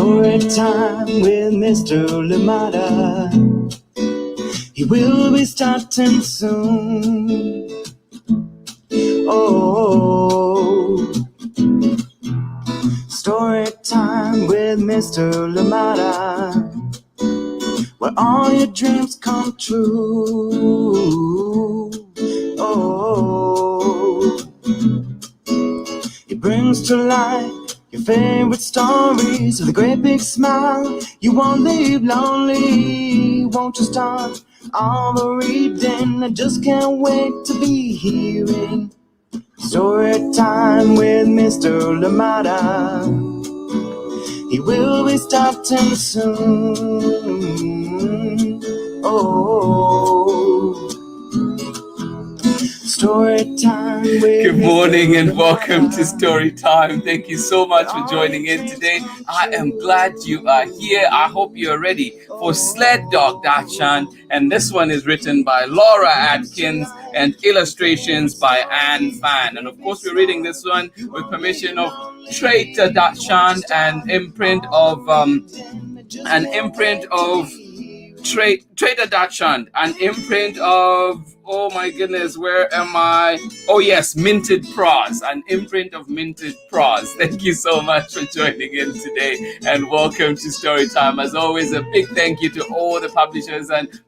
Story time with Mr. Lamada. He will be starting soon. Oh, story time with Mr. Lamada, where all your dreams come true. Oh, he brings to life your favorite stories with a great big smile. You won't leave lonely. Won't you start all the reading? I just can't wait to be hearing story time with Mr. Lamada. He will be starting soon. Oh, story time with Good morning and welcome to Story Time. Thank you so much for joining in today. I am glad you are here. I hope you're ready for SLED Dog Dachshund. And this one is written by Laura Atkins and illustrations by Phan. And of course, we're reading this one with permission of Traitor Dachshund and imprint of Traitor Dachshund, an imprint of, oh my goodness, where am I? Oh yes, Minted Prose, an imprint of Minted Prose. Thank you so much for joining in today and welcome to Storytime. As always, a big thank you to all the publishers and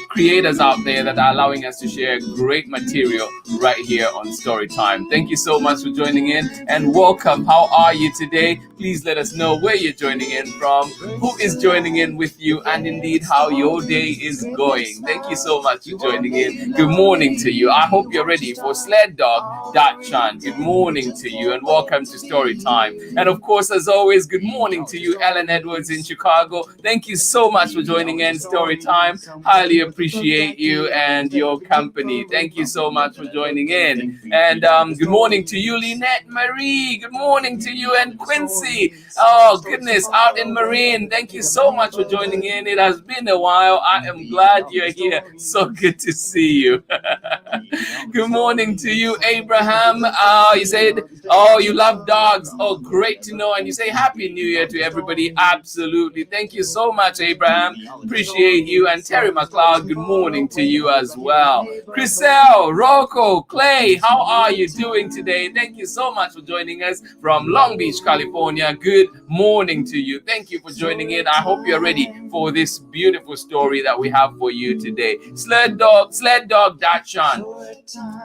creators out there that are allowing us to share great material right here on Storytime. Thank you so much for joining in and welcome. How are you today? Please let us know where you're joining in from, who is joining in with you, and indeed how your day is going. Thank you so much for joining in. Good morning to you. I hope you're ready for SLED Dog Dachshund. Good morning to you and welcome to Storytime. And of course, as always, good morning to you, Ellen Edwards in Chicago. Thank you so much for joining in Storytime. Highly appreciate you and your company. Thank you so much for joining in. And good morning to you, Lynette Marie. Good morning to you and Quincy. Oh, goodness, out in Marine. Thank you so much for joining in. It has been a while. I am glad you're here. So good to see you. Good morning to you, Abraham. You said, oh, you love dogs. Oh, great to know. And you say Happy New Year to everybody. Absolutely. Thank you so much, Abraham. Appreciate you. And Terry McLeod, good morning to you as well. Chriselle, Rocco, Clay, how are you doing today? Thank you so much for joining us from Long Beach, California. Good morning to you. Thank you for joining in. I hope you're ready for this beautiful story that we have for you today. SLED Dog Dachshund.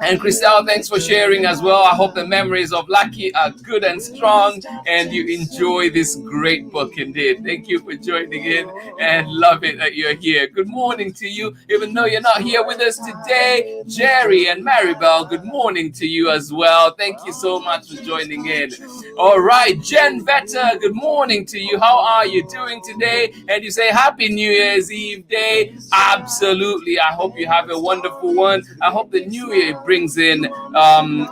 And Chriselle, thanks for sharing as well. I hope the memories of Lucky are good and strong and you enjoy this great book indeed. Thank you for joining in and love it that you're here. Good morning to you, even though you're not here with us today. Jerry and Maribel, good morning to you as well. Thank you so much for joining in. All right, Jen Vetter, good morning to you. How are you doing today? And you say Happy New Year's Eve day. Absolutely. I hope you have a wonderful one. I hope the new year brings in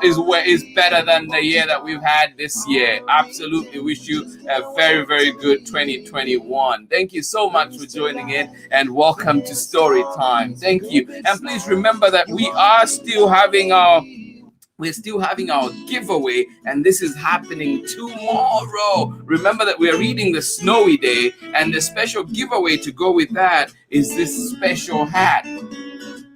is better than the year that we've had this year. Absolutely. Wish you a very, very good 2021. Thank you so much for joining in and welcome to Story Time. Thank you. And please remember that we're still having our giveaway, and this is happening tomorrow. Remember that we're reading the Snowy Day, and the special giveaway to go with that is this special hat.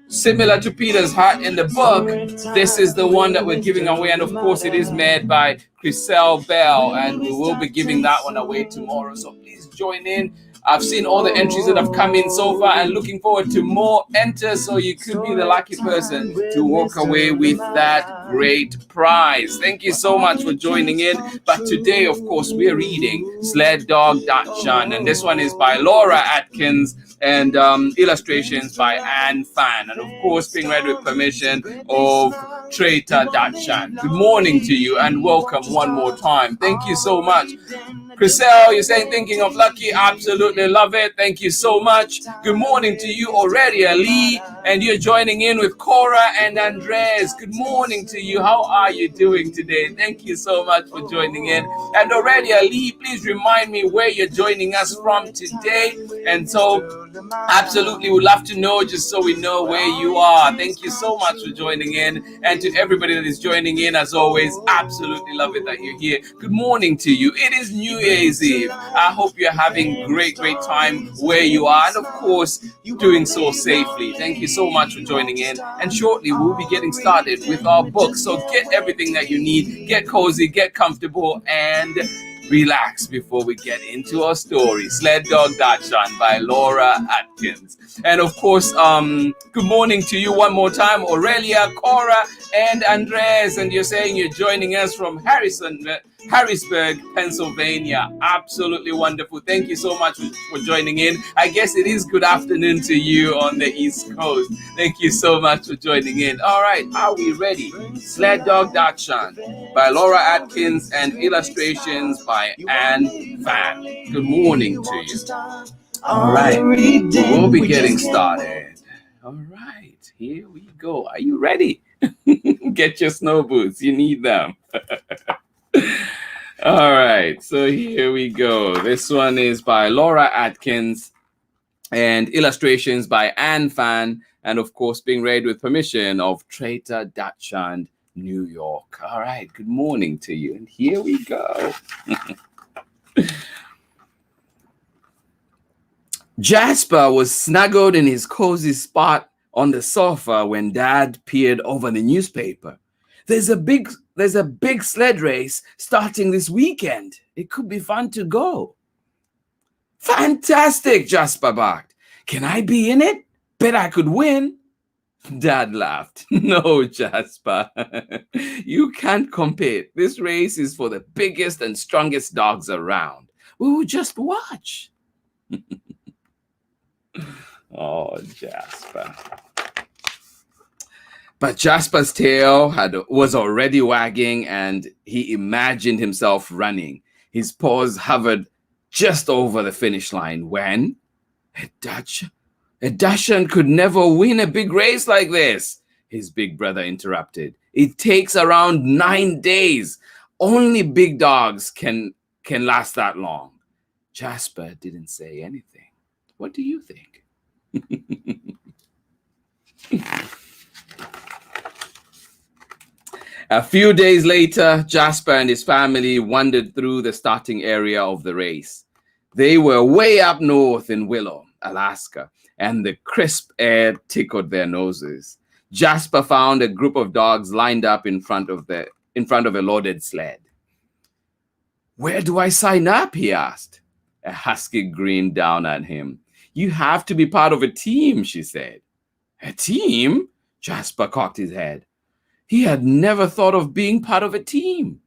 Similar to Peter's hat in the book, this is the one that we're giving away, and of course it is made by Chriselle Bell, and we will be giving that one away tomorrow. So please join in. I've seen all the entries that have come in so far and looking forward to more enters, so you could be the lucky person to walk away with that great prize. Thank you so much for joining in. But today, of course, we're reading SLED Dog Dachshund, and this one is by Laura Atkins and illustrations by Phan, and of course being read with permission of Traitor Dachshund. Good morning to you and welcome one more time. Thank you so much. Chriselle, you're saying thinking of Lucky. Absolutely love it. Thank you so much. Good morning to you, Aurelia Lee, and you're joining in with Cora and Andres. Good morning to you. How are you doing today? Thank you so much for joining in. And Aurelia Lee, please remind me where you're joining us from today. And so Absolutely, would love to know, just so we know where you are. Thank you so much for joining in, and to everybody that is joining in, as always, absolutely love it that you're here. Good morning to you. It is New Year's Eve. I hope you're having great time where you are, and of course doing so safely. Thank you so much for joining in, and shortly we'll be getting started with our book. So get everything that you need, get cozy, get comfortable, and relax before we get into our story. Sled Dog Dachshund by Laura Atkins. And of course, good morning to you one more time, Aurelia, Cora, and Andres. And you're saying you're joining us from Harrisburg, Pennsylvania. Absolutely wonderful. Thank you so much for joining in. I guess it is good afternoon to you on the East Coast. Thank you so much for joining in. All right, are we ready? Sled Dog Dachshund by Laura Atkins and illustrations by Phan. Good morning to you. All right, we'll be getting started. All right, here we go. Are you ready? Get your snow boots. You need them. All right, so here we go. This one is by Laura Atkins and illustrations by Phan, and of course being read with permission of Traitor, Dachshund, New York. All right, good morning to you, and here we go. Jasper was snuggled in his cozy spot on the sofa when Dad peered over the newspaper. There's a big sled race starting this weekend. It could be fun to go. Fantastic, Jasper barked. Can I be in it? Bet I could win. Dad laughed. No, Jasper. You can't compete. This race is for the biggest and strongest dogs around. Ooh, just watch. Oh, Jasper. But Jasper's tail was already wagging, and he imagined himself running. His paws hovered just over the finish line when a Dachshund could never win a big race like this, his big brother interrupted. It takes around 9 days. Only big dogs can last that long. Jasper didn't say anything. What do you think? A few days later, Jasper and his family wandered through the starting area of the race. They were way up north in Willow, Alaska, and the crisp air tickled their noses. Jasper found a group of dogs lined up in front of a loaded sled. Where do I sign up? He asked. A husky grinned down at him. You have to be part of a team, she said. A team? Jasper cocked his head. He had never thought of being part of a team.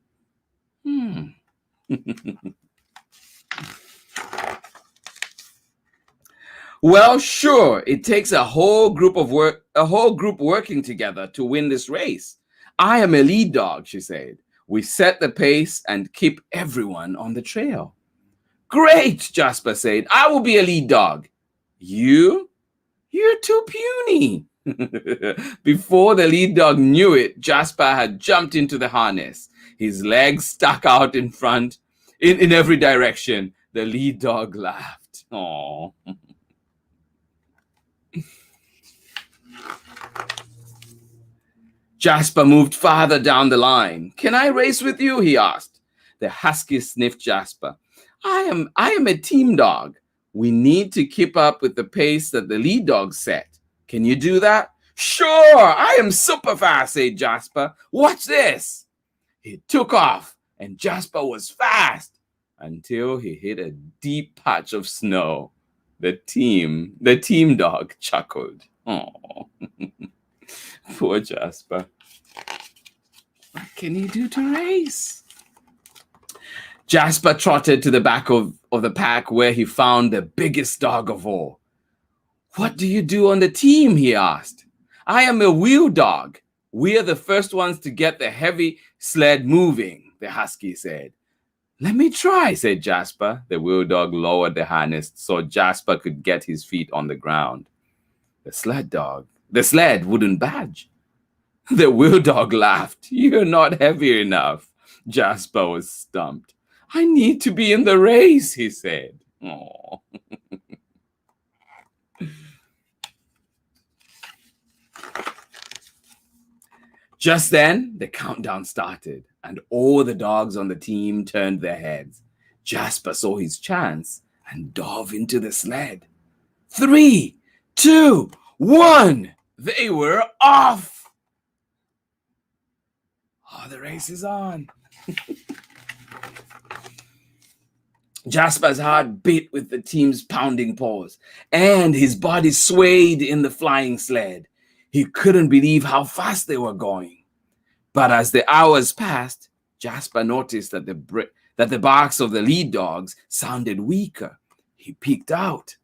Well, sure, it takes a whole group working together to win this race. I am a lead dog, she said. We set the pace and keep everyone on the trail. Great, Jasper said. I will be a lead dog. You're too puny. Before the lead dog knew it, Jasper had jumped into the harness. His legs stuck out in front, in every direction. The lead dog laughed. Aww. Jasper moved farther down the line. Can I race with you? He asked. The husky sniffed Jasper. I am a team dog. We need to keep up with the pace that the lead dog set. Can you do that? Sure, I am super fast, said Jasper. Watch this. He took off, and Jasper was fast until he hit a deep patch of snow. The team dog chuckled. Oh, poor Jasper. What can he do to race? Jasper trotted to the back of the pack where he found the biggest dog of all. What do you do on the team? He asked. I am a wheel dog. We are the first ones to get the heavy sled moving, the husky said. Let me try, said Jasper. The wheel dog lowered the harness so Jasper could get his feet on the ground. The sled wouldn't budge. The wheel dog laughed. You're not heavy enough. Jasper was stumped. I need to be in the race, he said. Aww. Just then, the countdown started, and all the dogs on the team turned their heads. Jasper saw his chance and dove into the sled. 3, 2, 1. They were off. Oh, the race is on. Jasper's heart beat with the team's pounding paws, and his body swayed in the flying sled. He couldn't believe how fast they were going. But as the hours passed, Jasper noticed that the barks of the lead dogs sounded weaker. He peeked out.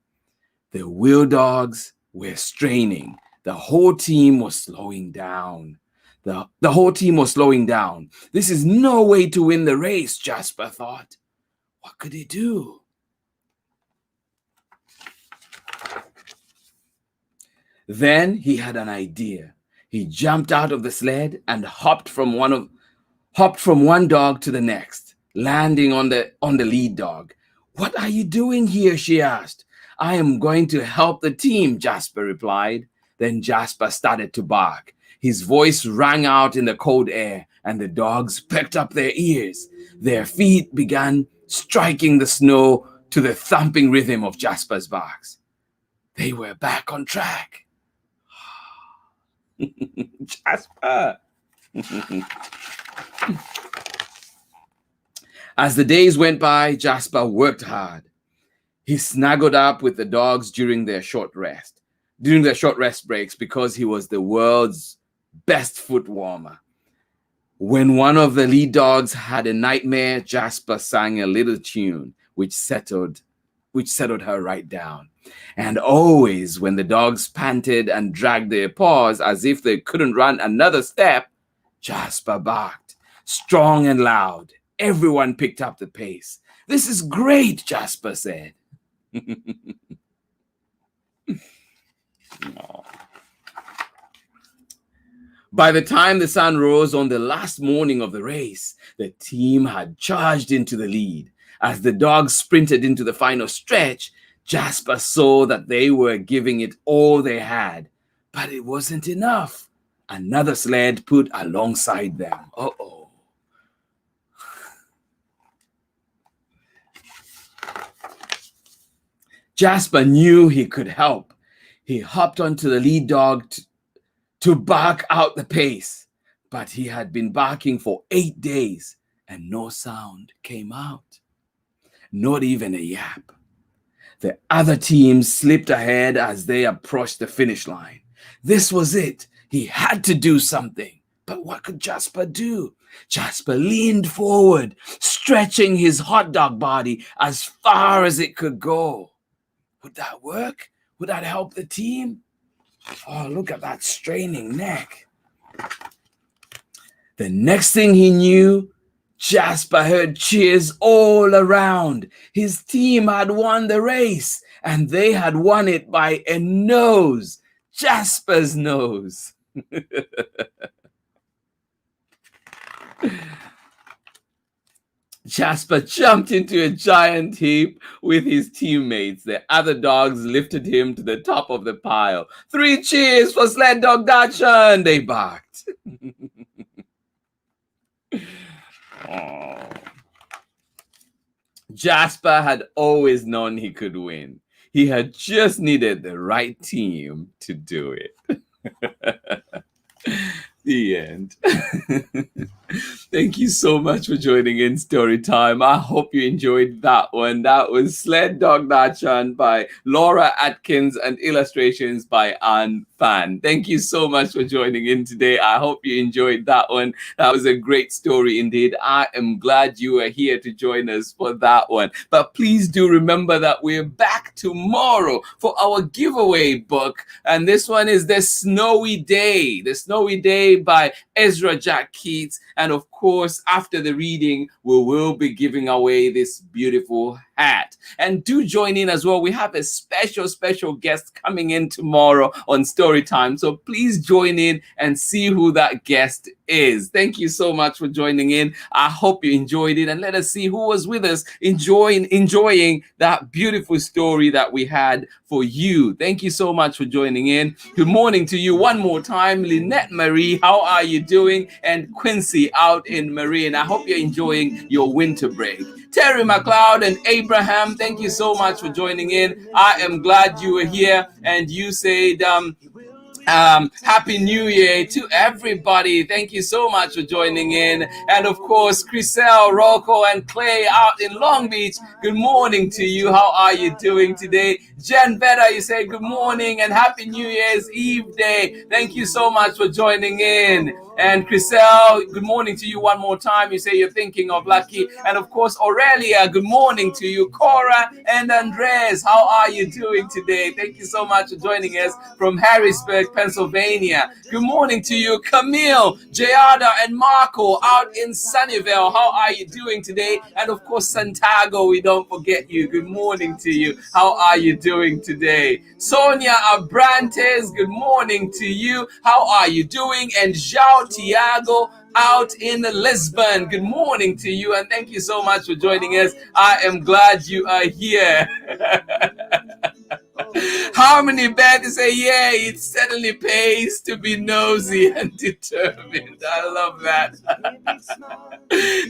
The wheel dogs were straining. The whole team was slowing down. The whole team was slowing down. This is no way to win the race, Jasper thought. What could he do? Then he had an idea. He jumped out of the sled and hopped from one dog to the next, landing on the lead dog. "What are you doing here?" she asked. "I am going to help the team," Jasper replied. Then Jasper started to bark. His voice rang out in the cold air, and the dogs perked up their ears. Their feet began striking the snow to the thumping rhythm of Jasper's barks. They were back on track. Jasper. As the days went by, Jasper worked hard. He snuggled up with the dogs during their short rest breaks, because he was the world's best foot warmer. When one of the lead dogs had a nightmare, Jasper sang a little tune which settled her right down. And always when the dogs panted and dragged their paws as if they couldn't run another step, Jasper barked, strong and loud. Everyone picked up the pace. "This is great," Jasper said. By the time the sun rose on the last morning of the race, the team had charged into the lead. As the dogs sprinted into the final stretch, Jasper saw that they were giving it all they had, but it wasn't enough. Another sled put alongside them. Uh-oh. Jasper knew he could help. He hopped onto the lead dog to bark out the pace, but he had been barking for 8 days and no sound came out, not even a yap. The other team slipped ahead as they approached the finish line. This was it. He had to do something. But what could Jasper do? Jasper leaned forward, stretching his hot dog body as far as it could go. Would that work? Would that help the team? Oh, look at that straining neck. The next thing he knew, Jasper heard cheers all around. His team had won the race, and they had won it by a nose. Jasper's nose. Jasper jumped into a giant heap with his teammates. The other dogs lifted him to the top of the pile. 3 cheers for Sled Dog Dachshund, they barked. Oh. Jasper had always known he could win. He had just needed the right team to do it. The end. Thank you so much for joining in Story Time. I hope you enjoyed that one. That was Sled Dog Dachshund by Laura Atkins and illustrations by Phan. Thank you so much for joining in today. I hope you enjoyed that one. That was a great story indeed. I am glad you are here to join us for that one. But please do remember that we're back tomorrow for our giveaway book. And this one is The Snowy Day. The Snowy Day by Ezra Jack Keats. And of course, after the reading, we will be giving away this beautiful hat. And do join in as well. We have a special guest coming in tomorrow on Story Time. So please join in and see who that guest is. Thank you so much for joining in. I hope you enjoyed it, and let us see who was with us enjoying that beautiful story that we had for you. Thank you so much for joining in. Good morning to you one more time, Lynette Marie. How are you doing? And Quincy out in Marine. I hope you're enjoying your winter break. Terry McLeod and Abraham, thank you so much for joining in. I am glad you were here, and you said Happy New Year to everybody. Thank you so much for joining in. And of course, Chriselle, Rocco, and Clay out in Long Beach. Good morning to you. How are you doing today? Jen Vetta, you say good morning and Happy New Year's Eve day. Thank you so much for joining in. And Chriselle, good morning to you one more time. You say you're thinking of Lucky. And of course, Aurelia, good morning to you. Cora and Andres, how are you doing today? Thank you so much for joining us from Harrisburg, Pennsylvania. Good morning to you. Camille, Jayada, and Marco out in Sunnyvale. How are you doing today? And of course, Santiago, we don't forget you. Good morning to you. How are you doing today? Sonia Abrantes, good morning to you. How are you doing? And Zhao Tiago out in Lisbon. Good morning to you, and thank you so much for joining us. I am glad you are here. Harmony Beth to say, yeah, it certainly pays to be nosy and determined. I love that.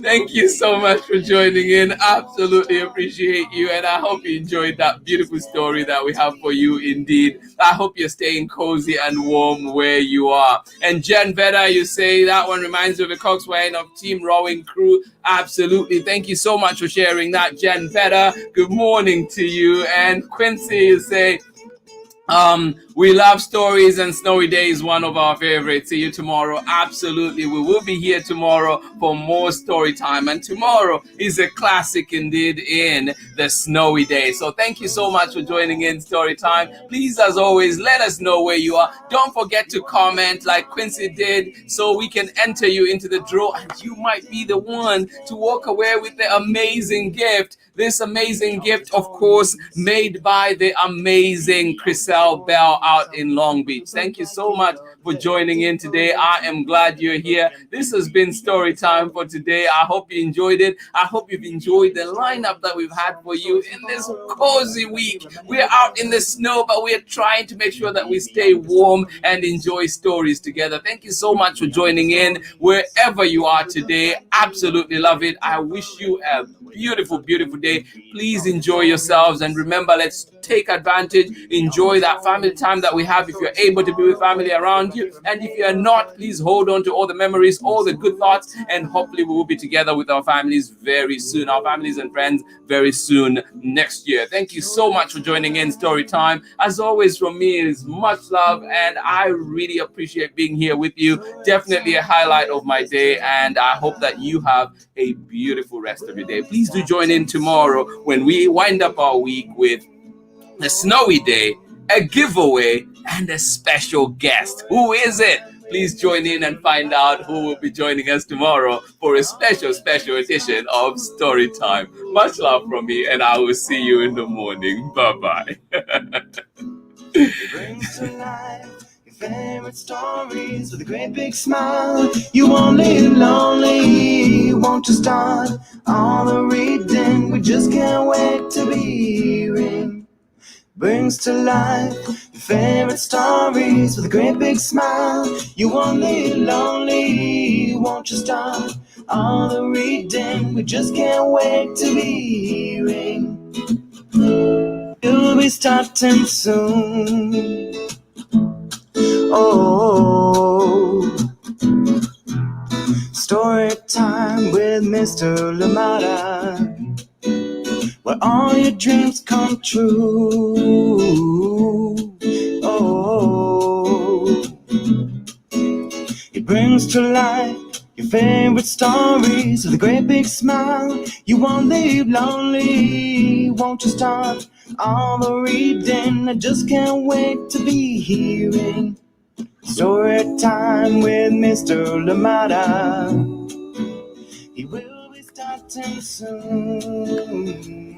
Thank you so much for joining in. Absolutely appreciate you, and I hope you enjoyed that beautiful story that we have for you indeed. I hope you're staying cozy and warm where you are. And Jen Veda, you say that one reminds you of a coxswain of Team Rowing Crew. Absolutely. Thank you so much for sharing that, Jen Veda. Good morning to you. And Quincy, you say, we love stories, and Snowy Day is one of our favorites. See you tomorrow. Absolutely. We will be here tomorrow for more story time. And tomorrow is a classic indeed in the Snowy Day. So thank you so much for joining in Story Time. Please, as always, let us know where you are. Don't forget to comment like Quincy did so we can enter you into the draw, and you might be the one to walk away with the amazing gift. This amazing gift, of course, made by the amazing Chriselle Bell out in Long Beach. Thank you so much for joining in today. I am glad you're here. This has been Story Time for today. I hope you enjoyed it. I hope you've enjoyed the lineup that we've had for you in this cozy week. We're out in the snow, but we're trying to make sure that we stay warm and enjoy stories together. Thank you so much for joining in wherever you are today. Absolutely love it. I wish you a beautiful, beautiful day. Please enjoy yourselves, and remember, let's take advantage, enjoy that family time that we have if you're able to be with family around you, and if you're not, please hold on to all the memories, all the good thoughts, and hopefully we will be together with our families very soon, our families and friends very soon next year. Thank you so much for joining in Story Time. As always, from me is much love, and I really appreciate being here with you. Definitely a highlight of my day, and I hope that you have a beautiful rest of your day. Please do join in tomorrow when we wind up our week with a Snowy Day, a giveaway, and a special guest. Who is it? Please join in and find out who will be joining us tomorrow for a special edition of Story Time. Much love from me, and I will see you in the morning. Bye-bye. Brings to life your favorite stories with a great big smile. You won't live lonely, won't you start all the reading? We just can't wait to be hearing. Brings to life your favorite stories with a great big smile. You won't live lonely, won't you start all the reading? We just can't wait to be hearing. You'll be starting soon. Oh, story time with Mr. Lamada, where all your dreams come true. Oh, it brings to life your favorite stories with a great big smile. You won't live lonely, won't you start all the reading? I just can't wait to be hearing Story Time with Mr. Lamada. He will be starting soon.